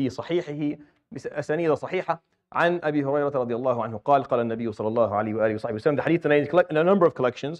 في صحيحه بأسانيد صحيحة عن أبي هريرة رضي الله عنه قال قال النبي صلى الله عليه وآله وصحبه وسلم. The hadith in a number of collection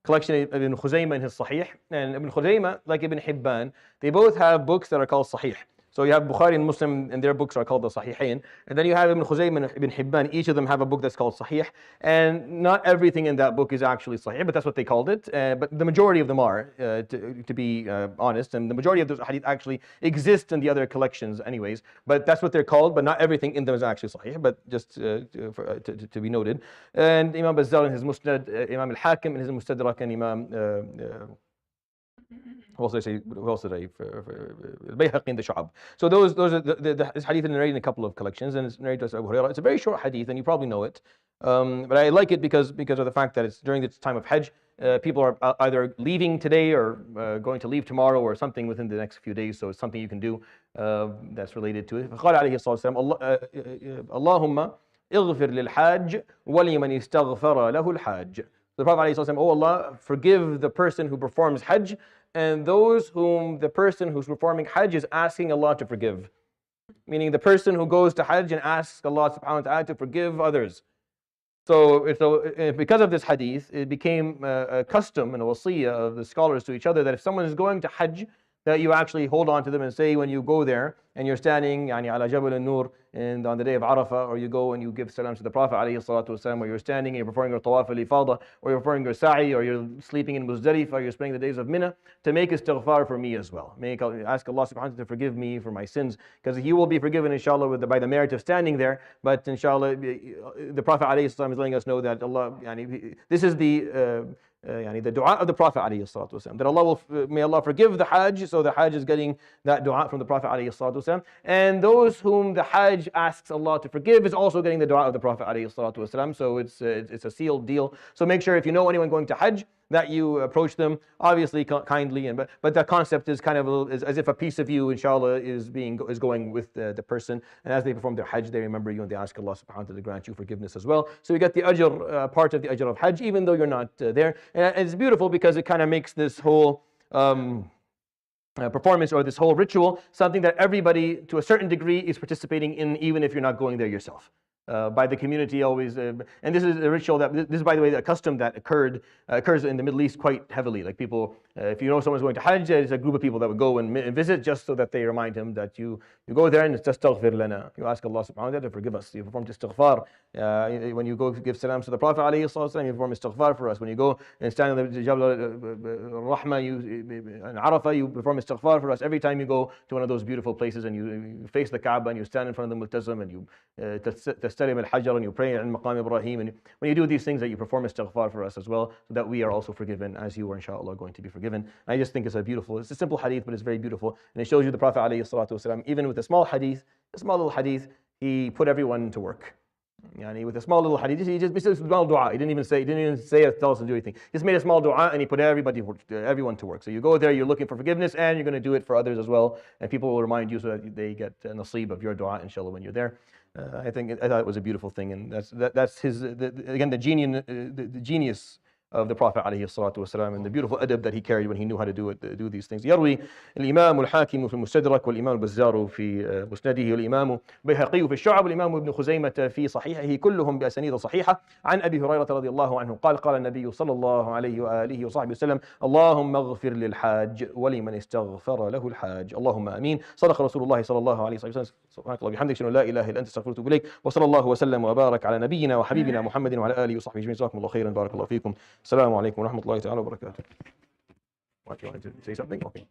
Ibn Khuzayma in his Sahih, and Ibn Khuzayma, like Ibn Hibban, they both have books that are called Sahih. So you have Bukhari and Muslim, and their books are called the Sahihain. And then you have Ibn Khuzayma and Ibn Hibban. Each of them have a book that's called Sahih. And not everything in that book is actually Sahih, but that's what they called it. But the majority of them are, to be honest. And the majority of those hadith actually exist in the other collections anyways. But that's what they're called, but not everything in them is actually Sahih. But just to be noted. And Imam Bazar in his Musnad, Imam الحاكم in his Mustadrak, and Imam... Who else did I say? البيهقي in the Shu'ab. So those are this hadith is narrated in a couple of collections, and it's narrated by Abu Hurairah. It's a very short hadith, and you probably know it. But I like it because of the fact that it's during the time of Hajj. People are either leaving today or going to leave tomorrow or something within the next few days. So it's something you can do that's related to it. قال عليه الصلاة والسلام اللهم اغفر للحاج ولمن استغفر له الحاج. The Prophet عليه الصلاة والسلام, oh Allah, forgive the person who performs Hajj and those whom the person who's performing Hajj is asking Allah to forgive. Meaning the person who goes to Hajj and asks Allah subhanahu wa ta'ala to forgive others. So because of this hadith, it became a custom and a wasiyah of the scholars to each other that if someone is going to Hajj, that you actually hold on to them and say when you go there and you're standing يعني على جبل النور and on the day of Arafah, or you go and you give salam to the Prophet عليه الصلاة والسلام, or you're standing and you're performing your tawaf al-ifada, or you're performing your sa'i, or you're sleeping in Muzdalifah, or you're spending the days of Mina, to make istighfar for me as well. Ask Allah subhanahu wa ta'ala to forgive me for my sins, because He will be forgiven inshallah by the merit of standing there. But inshallah, the Prophet عليه الصلاة is letting us know that Allah, this is the the dua of the Prophet عليه الصلاة والسلام, that Allah will, may Allah forgive the Hajj. So the Hajj is getting that dua from the Prophet عليه الصلاة والسلام, and those whom the Hajj asks Allah to forgive is also getting the dua of the Prophet عليه الصلاة والسلام. So it's a sealed deal. So make sure if you know anyone going to Hajj that you approach them obviously kindly, but the concept is kind of as if a piece of you inshallah is going with the person, and as they perform their Hajj they remember you and they ask Allah subhanahu wa ta'ala to grant you forgiveness as well. So you get the ajr, part of the ajr of Hajj, even though you're not there. And it's beautiful because it kind of makes this whole performance or this whole ritual something that everybody to a certain degree is participating in, even if you're not going there yourself. By the community always, and this is a ritual that, this is by the way a custom that occurs in the Middle East quite heavily. Like people, if you know someone's going to Hajj, there's a group of people that would go and visit just so that they remind him that you go there and it's just اغفر لنا. You ask Allah subhanahu wa ta'ala to forgive us. You perform istighfar. When you go give salams to the Prophet عليه الصلاة والسلام, you perform istighfar for us. When you go and stand on the Jabal Rahma, in Arafah, you perform istighfar for us. Every time you go to one of those beautiful places and you face the Kaaba and you stand in front of the Multazam and you تستلم الحجر and you pray in Maqam Ibrahim, and when you do these things that you perform istighfar for us as well, so that we are also forgiven as you are inshallah going to be forgiven. And I just think it's a simple hadith, but it's very beautiful, and it shows you the Prophet عليه الصلاة والسلام, even with a small little hadith, he put everyone to work. With a small little hadith, he just made a small dua. He didn't even say tell us to do anything. He just made a small dua and he put everyone to work. So you go there, you're looking for forgiveness, and you're going to do it for others as well. And people will remind you so that they get a nasib of your dua, inshallah, when you're there. I thought it was a beautiful thing, and that's his the genius of the Prophet عليه الصلاة والسلام, and the beautiful adab that he carried when he knew how to do these things. يروي الإمام الحاكم في المستدرك والإمام البزار في مسنده والإمام البيهقي في الشعب والإمام ابن خزيمة في صحيحه كلهم بأسانيد صحيحة عن أبي هريرة رضي الله عنه قال قال النبي صلى الله عليه وآله وصحبه وسلم اللهم اغفر للحاج ولمن استغفر له الحاج. اللهم آمين. صدق رسول الله صلى الله عليه وسلم. سبحانك اللهم وبحمدك أشهد أن لا إله إلا أنت أستغفرك وأتوب إليك. وصلى الله وسلم وبارك على نبينا وحبيبنا محمد وعلى آله وصحبه أجمعين. جزاكم الله خيرا. بارك الله فيكم. السلام عليكم ورحمة الله تعالى وبركاته. What, you wanted to say something? Okay.